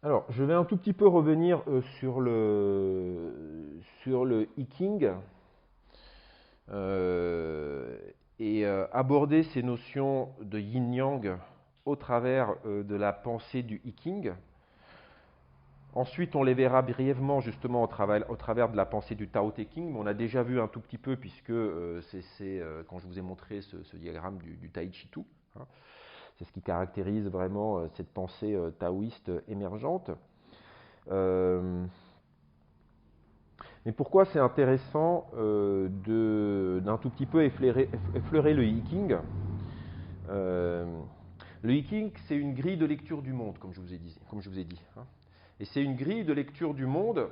Alors, je vais un tout petit peu revenir sur le I Ching et aborder ces notions de yin-yang au travers de la pensée du I Ching. Ensuite, on les verra brièvement justement au travers de la pensée du Tao Te Ching, mais on a déjà vu un tout petit peu puisque c'est quand je vous ai montré ce diagramme du Tai Chi Tu, hein. C'est ce qui caractérise vraiment cette pensée taoïste émergente. Mais pourquoi c'est intéressant d'un tout petit peu effleurer le I Ching? Le I Ching, c'est une grille de lecture du monde, comme je vous ai dit, hein. Et c'est une grille de lecture du monde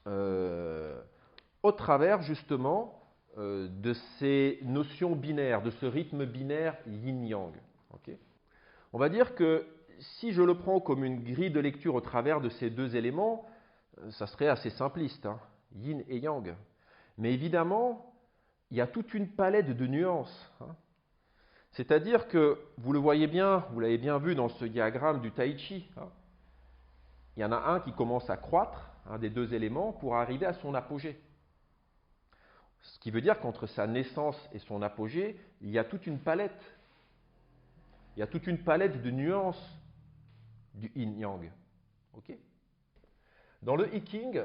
au travers justement de ces notions binaires, de ce rythme binaire yin-yang. Okay. On va dire que si je le prends comme une grille de lecture au travers de ces deux éléments, ça serait assez simpliste, hein, yin et yang. Mais évidemment, il y a toute une palette de nuances, hein. C'est-à-dire que, vous le voyez bien, vous l'avez bien vu dans ce diagramme du Tai Chi, hein, il y en a un qui commence à croître, un des deux éléments, pour arriver à son apogée. Ce qui veut dire qu'entre sa naissance et son apogée, il y a toute une palette. Il y a toute une palette de nuances du yin-yang. Okay. Dans le I Ching,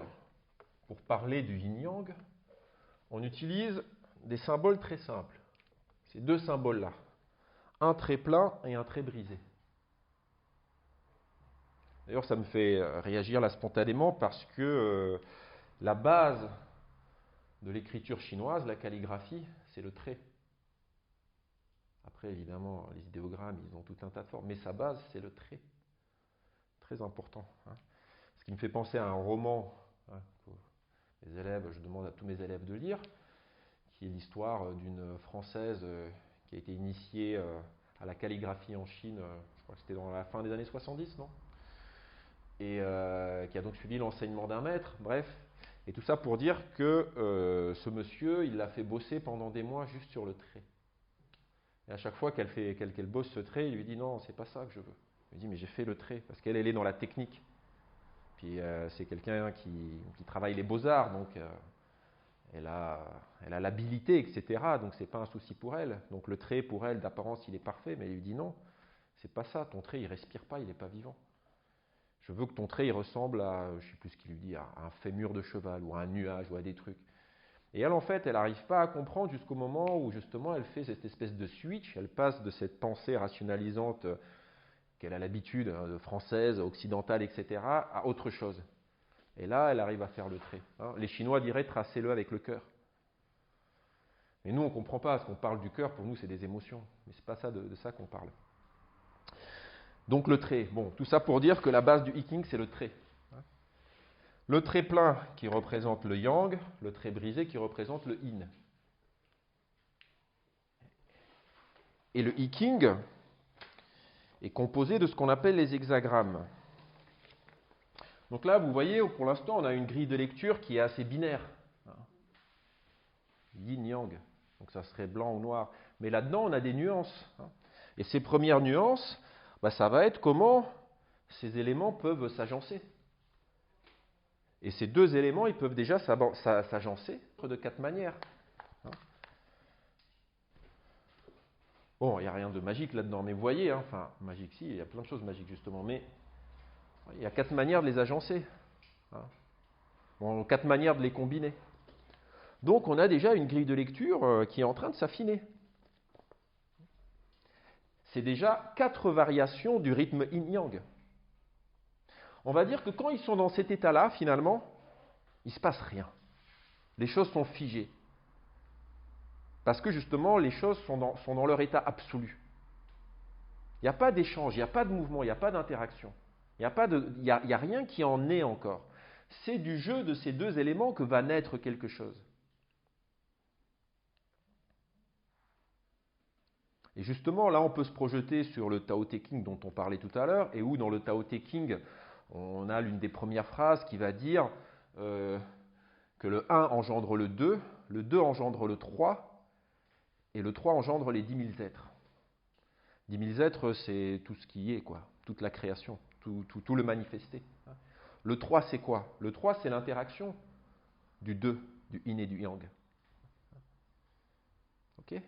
pour parler du yin-yang, on utilise des symboles très simples. Ces deux symboles-là. Un trait plein et un trait brisé. D'ailleurs, ça me fait réagir là spontanément parce que la base de l'écriture chinoise, la calligraphie, c'est le trait. Après, évidemment, les idéogrammes, ils ont tout un tas de formes, mais sa base, c'est le trait. Très important, hein. Ce qui me fait penser à un roman, hein, que les élèves, je demande à tous mes élèves de lire, qui est l'histoire d'une Française qui a été initiée à la calligraphie en Chine, je crois que c'était dans la fin des années 70, non? Et qui a donc suivi l'enseignement d'un maître, bref. Et tout ça pour dire que ce monsieur, il l'a fait bosser pendant des mois juste sur le trait. Et à chaque fois qu'elle bosse ce trait, il lui dit non, c'est pas ça que je veux. Il lui dit mais j'ai fait le trait, parce qu'elle est dans la technique. Puis c'est quelqu'un qui travaille les beaux-arts, donc elle a l'habilité, etc. Donc c'est pas un souci pour elle. Donc le trait, pour elle, d'apparence, il est parfait, mais il lui dit non, c'est pas ça, ton trait, il respire pas, il n'est pas vivant. Je veux que ton trait, il ressemble à, je sais plus ce qu'il lui dit, à un fémur de cheval, ou à un nuage, ou à des trucs. Et elle, en fait, elle n'arrive pas à comprendre jusqu'au moment où, justement, elle fait cette espèce de switch, elle passe de cette pensée rationalisante qu'elle a l'habitude, hein, française, occidentale, etc., à autre chose. Et là, elle arrive à faire le trait, hein. Les Chinois diraient tracez-le avec le cœur. Mais nous, on ne comprend pas, parce qu'on parle du cœur, pour nous, c'est des émotions. Mais ce n'est pas ça de ça qu'on parle. Donc le trait, bon, tout ça pour dire que la base du I Ching, c'est le trait. Le trait plein qui représente le yang, le trait brisé qui représente le yin. Et le I Ching est composé de ce qu'on appelle les hexagrammes. Donc là, vous voyez, pour l'instant, on a une grille de lecture qui est assez binaire. Yin-yang, donc ça serait blanc ou noir. Mais là-dedans, on a des nuances. Et ces premières nuances, ça va être comment ces éléments peuvent s'agencer. Et ces deux éléments, ils peuvent déjà s'agencer de 4 manières. Bon, il n'y a rien de magique là-dedans, mais vous voyez, hein, enfin, magique si, il y a plein de choses magiques justement, mais il y a 4 manières de les agencer. Bon, 4 manières de les combiner. Donc on a déjà une grille de lecture qui est en train de s'affiner. C'est déjà 4 variations du rythme yin-yang. On va dire que quand ils sont dans cet état-là, finalement, il ne se passe rien. Les choses sont figées. Parce que justement, les choses sont dans leur état absolu. Il n'y a pas d'échange, il n'y a pas de mouvement, il n'y a pas d'interaction. Il n'y a rien qui en est encore. C'est du jeu de ces deux éléments que va naître quelque chose. Et justement, là, on peut se projeter sur le Tao Te Ching dont on parlait tout à l'heure, et où dans le Tao Te Ching, on a l'une des premières phrases qui va dire que le 1 engendre le 2 engendre le 3, et le 3 engendre les 10 000 êtres. 10 000 êtres, c'est tout ce qui est, quoi, toute la création, tout le manifester. Le 3, c'est quoi? Le 3, c'est l'interaction du 2, du yin et du yang. Ok?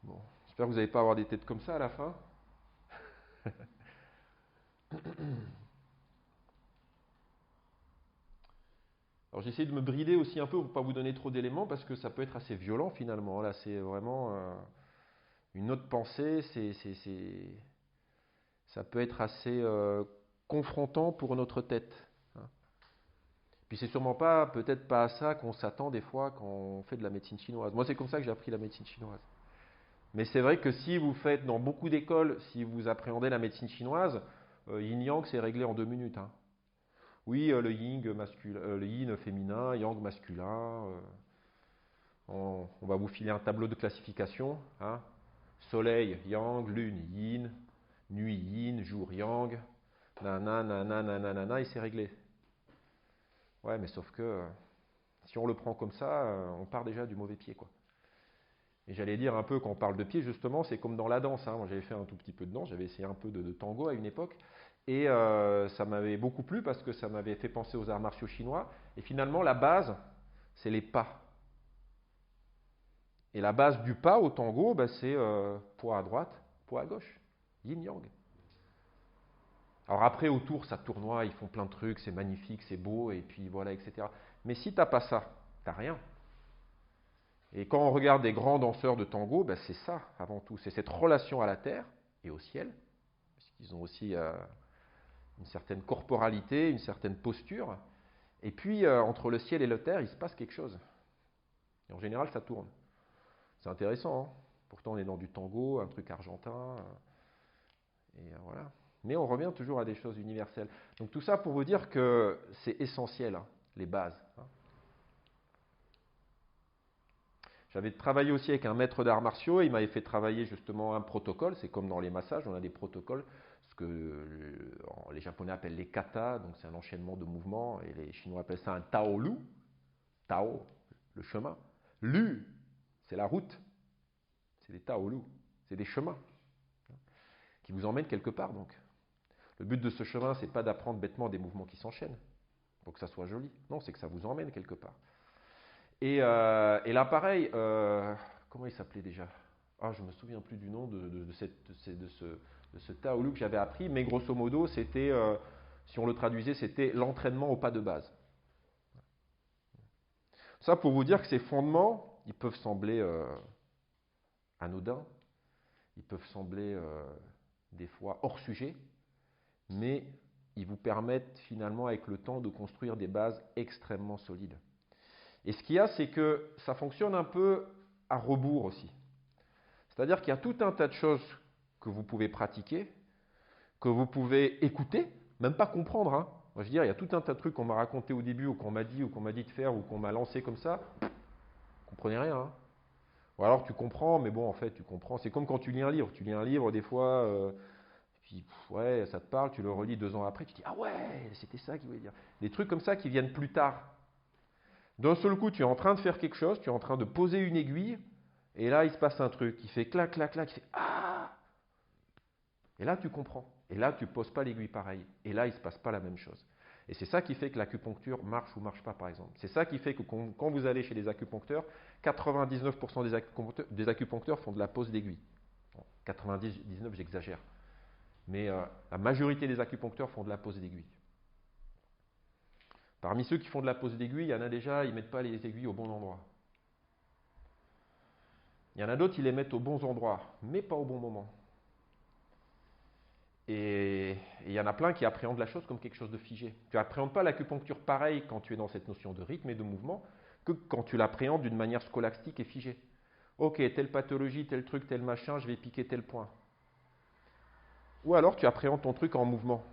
Bon, j'espère que vous n'allez pas avoir des têtes comme ça à la fin. Alors j'essaie de me brider aussi un peu pour ne pas vous donner trop d'éléments parce que ça peut être assez violent finalement. Là, c'est vraiment une autre pensée. Ça peut être assez confrontant pour notre tête. Hein. Puis c'est sûrement pas, peut-être pas à ça qu'on s'attend des fois quand on fait de la médecine chinoise. Moi, c'est comme ça que j'ai appris la médecine chinoise. Mais c'est vrai que si vous faites dans beaucoup d'écoles, si vous appréhendez la médecine chinoise, yin-yang, c'est réglé en 2 minutes. Hein. Oui, le yin féminin, yang masculin. On va vous filer un tableau de classification. Hein. Soleil, yang, lune, yin, nuit, yin, jour, yang, nanana, et c'est réglé. Ouais, mais sauf que si on le prend comme ça, on part déjà du mauvais pied, quoi. Et j'allais dire un peu, quand on parle de pied, justement, c'est comme dans la danse. Hein. Moi, j'avais fait un tout petit peu de danse, j'avais essayé un peu de tango à une époque. Et ça m'avait beaucoup plu parce que ça m'avait fait penser aux arts martiaux chinois. Et finalement, la base, c'est les pas. Et la base du pas au tango, bah, c'est poids à droite, poids à gauche. Yin-yang. Alors après, autour, ça tournoie, ils font plein de trucs, c'est magnifique, c'est beau, et puis voilà, etc. Mais si t'as pas ça, t'as rien. Et quand on regarde des grands danseurs de tango, ben c'est ça avant tout, c'est cette relation à la terre et au ciel, puisqu'ils ont aussi une certaine corporalité, une certaine posture. Et puis entre le ciel et la terre, il se passe quelque chose. Et en général, ça tourne. C'est intéressant, hein. Pourtant on est dans du tango, un truc argentin, et voilà. Mais on revient toujours à des choses universelles. Donc tout ça pour vous dire que c'est essentiel, hein, les bases. Hein. J'avais travaillé aussi avec un maître d'arts martiaux, il m'avait fait travailler justement un protocole, c'est comme dans les massages, on a des protocoles, ce que les Japonais appellent les kata, donc c'est un enchaînement de mouvements, et les Chinois appellent ça un tao-lu, tao, le chemin, lu, c'est la route, c'est des tao-lu, c'est des chemins qui vous emmènent quelque part donc. Le but de ce chemin, c'est pas d'apprendre bêtement des mouvements qui s'enchaînent, pour que ça soit joli, non, c'est que ça vous emmène quelque part. Et là, pareil, comment il s'appelait déjà? Ah, je me souviens plus du nom de ce Taolu que j'avais appris, mais grosso modo, c'était, si on le traduisait, c'était l'entraînement au pas de base. Ça pour vous dire que ces fondements, ils peuvent sembler anodins, ils peuvent sembler des fois hors sujet, mais ils vous permettent finalement avec le temps de construire des bases extrêmement solides. Et ce qu'il y a, c'est que ça fonctionne un peu à rebours aussi. C'est-à-dire qu'il y a tout un tas de choses que vous pouvez pratiquer, que vous pouvez écouter, même pas comprendre. Hein. Moi, je veux dire, il y a tout un tas de trucs qu'on m'a raconté au début, ou qu'on m'a dit de faire, ou qu'on m'a lancé comme ça. Vous ne comprenez rien. Hein. Ou alors tu comprends, mais bon, en fait, tu comprends. C'est comme quand tu lis un livre. Tu lis un livre, des fois, puis, ouais, ça te parle, tu le relis 2 ans après, tu dis, ah ouais, c'était ça qu'il voulait dire. Des trucs comme ça qui viennent plus tard. D'un seul coup, tu es en train de faire quelque chose, tu es en train de poser une aiguille, et là, il se passe un truc qui fait clac, clac, clac, qui fait ah. Et là, tu comprends. Et là, tu ne poses pas l'aiguille pareil. Et là, il ne se passe pas la même chose. Et c'est ça qui fait que l'acupuncture marche ou ne marche pas, par exemple. C'est ça qui fait que quand vous allez chez les acupuncteurs, 99% des acupuncteurs font de la pose d'aiguille. Bon, 99, j'exagère. Mais la majorité des acupuncteurs font de la pose d'aiguille. Parmi ceux qui font de la pose d'aiguille, il y en a déjà, ils ne mettent pas les aiguilles au bon endroit. Il y en a d'autres, ils les mettent aux bons endroits, mais pas au bon moment. Et il y en a plein qui appréhendent la chose comme quelque chose de figé. Tu n'appréhendes pas l'acupuncture pareil quand tu es dans cette notion de rythme et de mouvement que quand tu l'appréhendes d'une manière scolastique et figée. Ok, telle pathologie, tel truc, tel machin, je vais piquer tel point. Ou alors tu appréhendes ton truc en mouvement.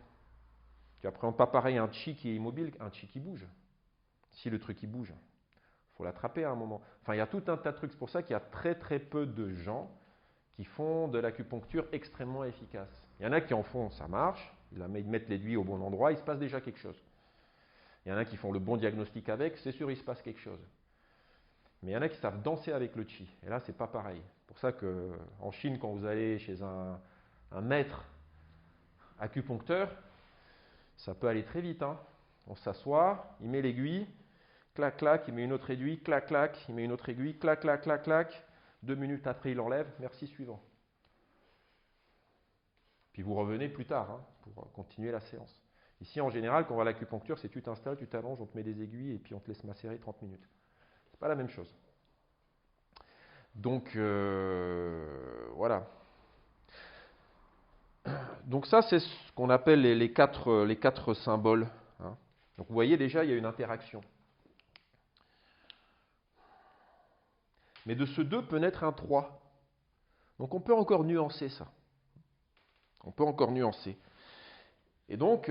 Tu n'appréhendes pas pareil un chi qui est immobile qu'un chi qui bouge. Si le truc il bouge, il faut l'attraper à un moment. Enfin, il y a tout un tas de trucs. C'est pour ça qu'il y a très très peu de gens qui font de l'acupuncture extrêmement efficace. Il y en a qui en font, ça marche, ils mettent l'aiguille au bon endroit, il se passe déjà quelque chose. Il y en a qui font le bon diagnostic avec, c'est sûr, il se passe quelque chose. Mais il y en a qui savent danser avec le chi, et là, c'est pas pareil. C'est pour ça qu'en Chine, quand vous allez chez un un maître acupuncteur, ça peut aller très vite. Hein. On s'assoit, il met l'aiguille, clac, clac, il met une autre aiguille, clac, clac, il met une autre aiguille, clac, clac, clac, clac. 2 minutes après, il enlève, merci, suivant. Puis vous revenez plus tard hein, pour continuer la séance. Ici, en général, quand on va à l'acupuncture, c'est tu t'installes, tu t'allonges, on te met des aiguilles et puis on te laisse macérer 30 minutes. C'est pas la même chose. Donc, voilà. Donc ça, c'est ce qu'on appelle les quatre symboles. Hein. Donc vous voyez déjà, il y a une interaction. Mais de ce 2 peut naître un 3. Donc on peut encore nuancer ça. On peut encore nuancer. Et donc,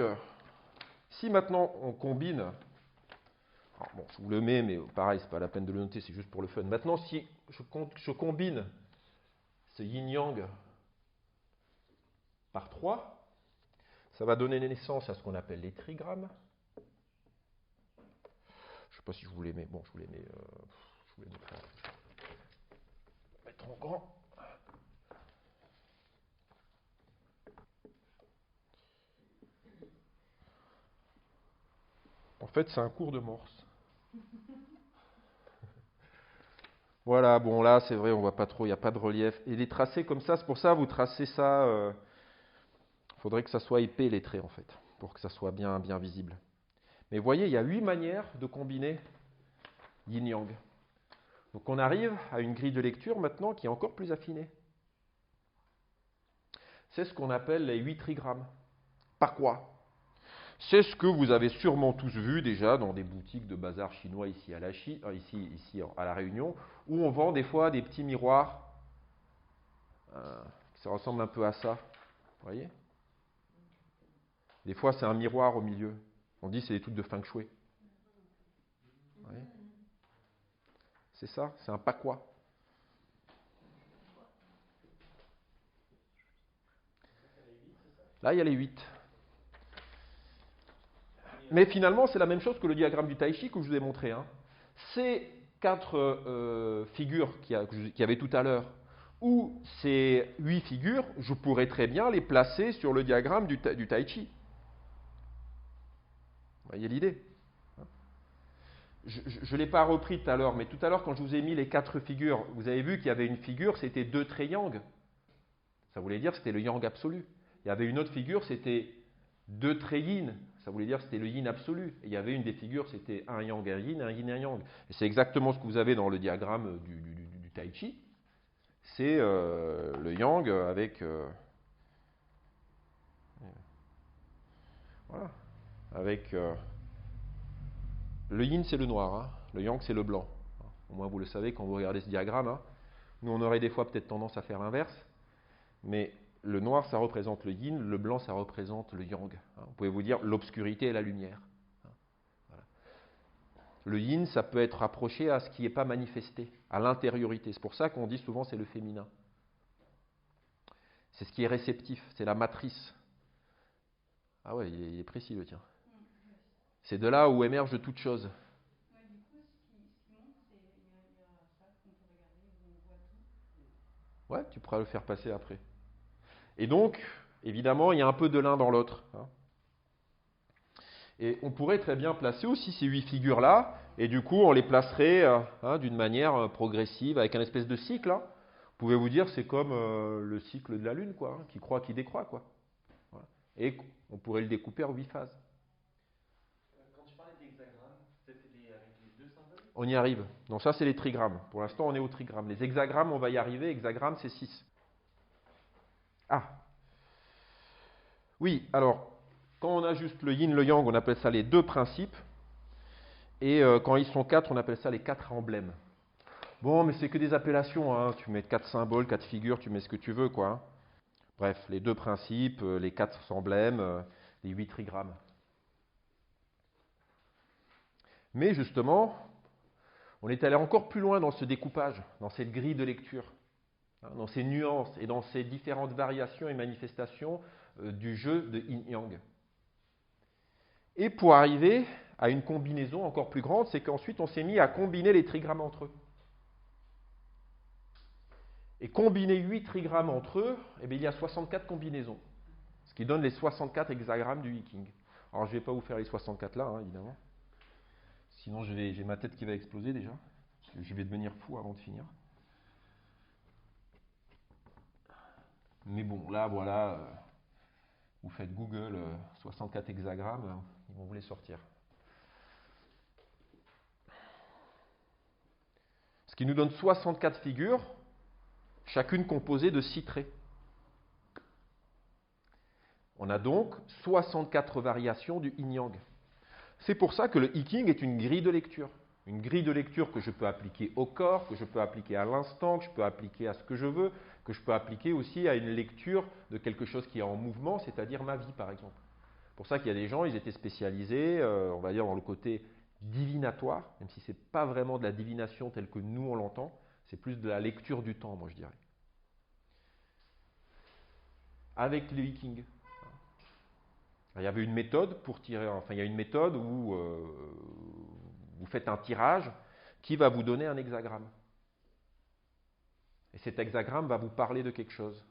si maintenant on combine, alors bon, je vous le mets, mais pareil, c'est pas la peine de le noter, c'est juste pour le fun. Maintenant, si je combine ce yin-yang par 3, ça va donner naissance à ce qu'on appelle les trigrammes. Je ne sais pas si je vous les mets. Bon, je vous les mets. Je vous les mettre en grand. En fait, c'est un cours de morse. Voilà, bon là, c'est vrai, on voit pas trop, il n'y a pas de relief. Et les tracés comme ça, c'est pour ça, vous tracez ça. Il faudrait que ça soit épais, les traits, en fait, pour que ça soit bien, bien visible. Mais vous voyez, il y a 8 manières de combiner yin-yang. Donc on arrive à une grille de lecture maintenant qui est encore plus affinée. C'est ce qu'on appelle les 8 trigrammes. Par quoi? C'est ce que vous avez sûrement tous vu déjà dans des boutiques de bazar chinois ici à La Réunion, où on vend des fois des petits miroirs. Ça ressemble un peu à ça. Vous voyez? Des fois, c'est un miroir au milieu. On dit c'est des trucs de feng shui. Vous voyez? C'est ça, c'est un pakwa. Là, il y a les 8. Mais finalement, c'est la même chose que le diagramme du tai chi que je vous ai montré. Hein. Ces 4 figures qu'il y avait tout à l'heure, ou ces 8 figures, je pourrais très bien les placer sur le diagramme du tai chi. Vous voyez l'idée? Je ne l'ai pas repris tout à l'heure, mais tout à l'heure, quand je vous ai mis les 4 figures, vous avez vu qu'il y avait une figure, c'était 2 traits yang. Ça voulait dire que c'était le yang absolu. Il y avait une autre figure, c'était 2 traits yin. Ça voulait dire que c'était le yin absolu. Et il y avait une des figures, c'était un yang, un yin, un yin, un yang. Et c'est exactement ce que vous avez dans le diagramme du tai chi. C'est le yang avec... voilà. Avec... le yin, c'est le noir. Hein. Le yang, c'est le blanc. Au moins, vous le savez quand vous regardez ce diagramme. Hein. Nous, on aurait des fois peut-être tendance à faire l'inverse. Mais le noir, ça représente le yin, le blanc, ça représente le yang. Vous pouvez vous dire l'obscurité et la lumière. Voilà. Le yin, ça peut être rapproché à ce qui n'est pas manifesté, à l'intériorité. C'est pour ça qu'on dit souvent c'est le féminin. C'est ce qui est réceptif, c'est la matrice. Ah ouais, il est précis le tien. C'est de là où émerge toute chose. Ouais, tu pourras le faire passer après. Et donc, évidemment, il y a un peu de l'un dans l'autre. Hein. Et on pourrait très bien placer aussi ces 8 figures-là, et du coup, on les placerait d'une manière progressive, avec un espèce de cycle. Hein. Vous pouvez vous dire, c'est comme le cycle de la Lune, quoi, hein, qui croît, qui décroît, quoi. Voilà. Et on pourrait le découper en 8 phases. Quand tu parlais d'hexagrammes, c'était avec les 2 symboles? On y arrive. Donc ça, c'est les trigrammes. Pour l'instant, on est au trigramme. Les hexagrammes, on va y arriver. Hexagramme, c'est 6. Ah. Oui, alors, quand on a juste le yin, le yang, on appelle ça les 2 principes. Et quand ils sont 4, on appelle ça les 4 emblèmes. Bon, mais c'est que des appellations. Hein. Tu mets 4 symboles, 4 figures, tu mets ce que tu veux, quoi. Hein. Bref, les 2 principes, les 4 emblèmes, les 8 trigrammes. Mais justement, on est allé encore plus loin dans ce découpage, dans cette grille de lecture, hein, dans ces nuances et dans ces différentes variations et manifestations du jeu de yin-yang. Et pour arriver à une combinaison encore plus grande, c'est qu'ensuite on s'est mis à combiner les trigrammes entre eux. et combiner 8 trigrammes entre eux, eh bien, il y a 64 combinaisons. Ce qui donne les 64 hexagrammes du I Ching. Alors je ne vais pas vous faire les 64 là, hein, évidemment. Sinon j'ai ma tête qui va exploser déjà. Je vais devenir fou avant de finir. Mais bon, là voilà, vous faites Google 64 hexagrammes, ils vont vous les sortir. Ce qui nous donne 64 figures, chacune composée de 6 traits. On a donc 64 variations du yin-yang. C'est pour ça que le I Ching est une grille de lecture. Une grille de lecture que je peux appliquer au corps, que je peux appliquer à l'instant, que je peux appliquer à ce que je veux, que je peux appliquer aussi à une lecture de quelque chose qui est en mouvement, c'est-à-dire ma vie par exemple. C'est pour ça qu'il y a des gens, ils étaient spécialisés, on va dire, dans le côté divinatoire, même si ce n'est pas vraiment de la divination telle que nous on l'entend, c'est plus de la lecture du temps, moi je dirais. Avec le I Ching. Il y avait une méthode pour tirer, enfin il y a une méthode où vous faites un tirage qui va vous donner un hexagramme. Et cet hexagramme va vous parler de quelque chose,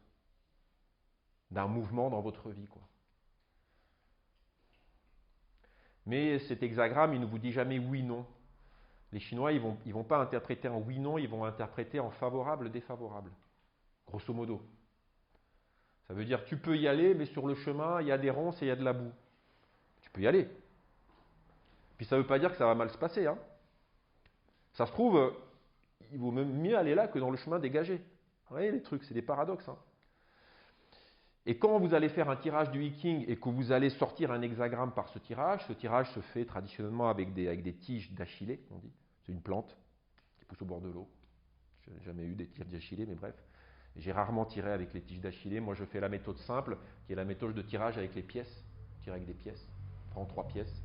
d'un mouvement dans votre vie, quoi. Mais cet hexagramme, il ne vous dit jamais oui-non. Les Chinois, ils vont pas interpréter en oui-non, ils vont interpréter en favorable, défavorable, grosso modo. Ça veut dire tu peux y aller, mais sur le chemin, il y a des ronces et il y a de la boue. Tu peux y aller. Puis ça ne veut pas dire que ça va mal se passer, hein. Ça se trouve, il vaut même mieux aller là que dans le chemin dégagé. Vous voyez les trucs, c'est des paradoxes, hein. Et quand vous allez faire un tirage du I Ching et que vous allez sortir un hexagramme par ce tirage se fait traditionnellement avec des tiges d'achillée, on dit. C'est une plante qui pousse au bord de l'eau. Je n'ai jamais eu des tiges d'achillée, mais bref. J'ai rarement tiré avec les tiges d'achillée. Moi, je fais la méthode simple, qui est la méthode de tirage avec les pièces. On tire avec des pièces. On prend 3 pièces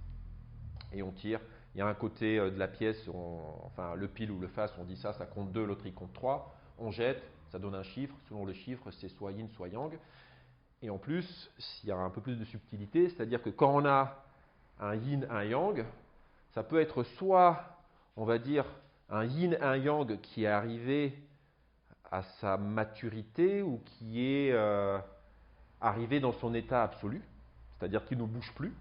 et on tire. Il y a un côté de la pièce, enfin le pile ou le face, on dit ça compte 2, l'autre il compte 3. On jette, ça donne un chiffre. Selon le chiffre, c'est soit yin, soit yang. Et en plus, il y a un peu plus de subtilité, c'est-à-dire que quand on a un yin, un yang, ça peut être soit, on va dire, un yin, un yang qui est arrivé à sa maturité ou qui est arrivé dans son état absolu, c'est-à-dire qu'il ne bouge plus,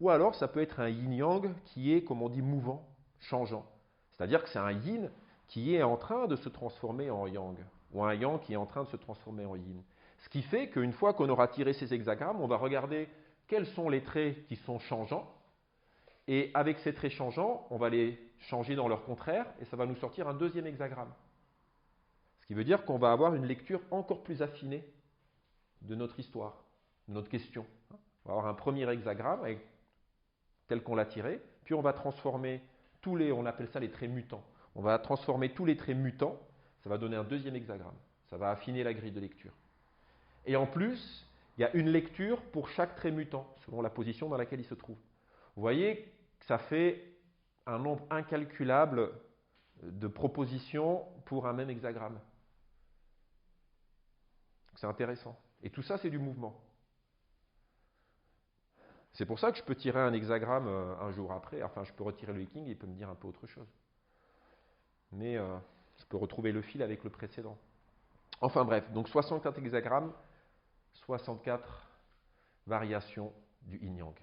ou alors ça peut être un yin-yang qui est, comme on dit, mouvant, changeant. C'est-à-dire que c'est un yin qui est en train de se transformer en yang, ou un yang qui est en train de se transformer en yin. Ce qui fait qu'une fois qu'on aura tiré ces hexagrammes, on va regarder quels sont les traits qui sont changeants, et avec ces traits changeants, on va les changer dans leur contraire, et ça va nous sortir un deuxième hexagramme. Ce qui veut dire qu'on va avoir une lecture encore plus affinée de notre histoire, de notre question. On va avoir un premier hexagramme tel qu'on l'a tiré, puis on va transformer on appelle ça les traits mutants. On va transformer tous les traits mutants, ça va donner un deuxième hexagramme. Ça va affiner la grille de lecture. Et en plus, il y a une lecture pour chaque trait mutant, selon la position dans laquelle il se trouve. Vous voyez que ça fait un nombre incalculable de propositions pour un même hexagramme. C'est intéressant. Et tout ça, c'est du mouvement. C'est pour ça que je peux tirer un hexagramme un jour après. Enfin, je peux retirer le I Ching et il peut me dire un peu autre chose. Mais je peux retrouver le fil avec le précédent. Enfin bref, donc 64 hexagrammes, 64 variations du yin-yang.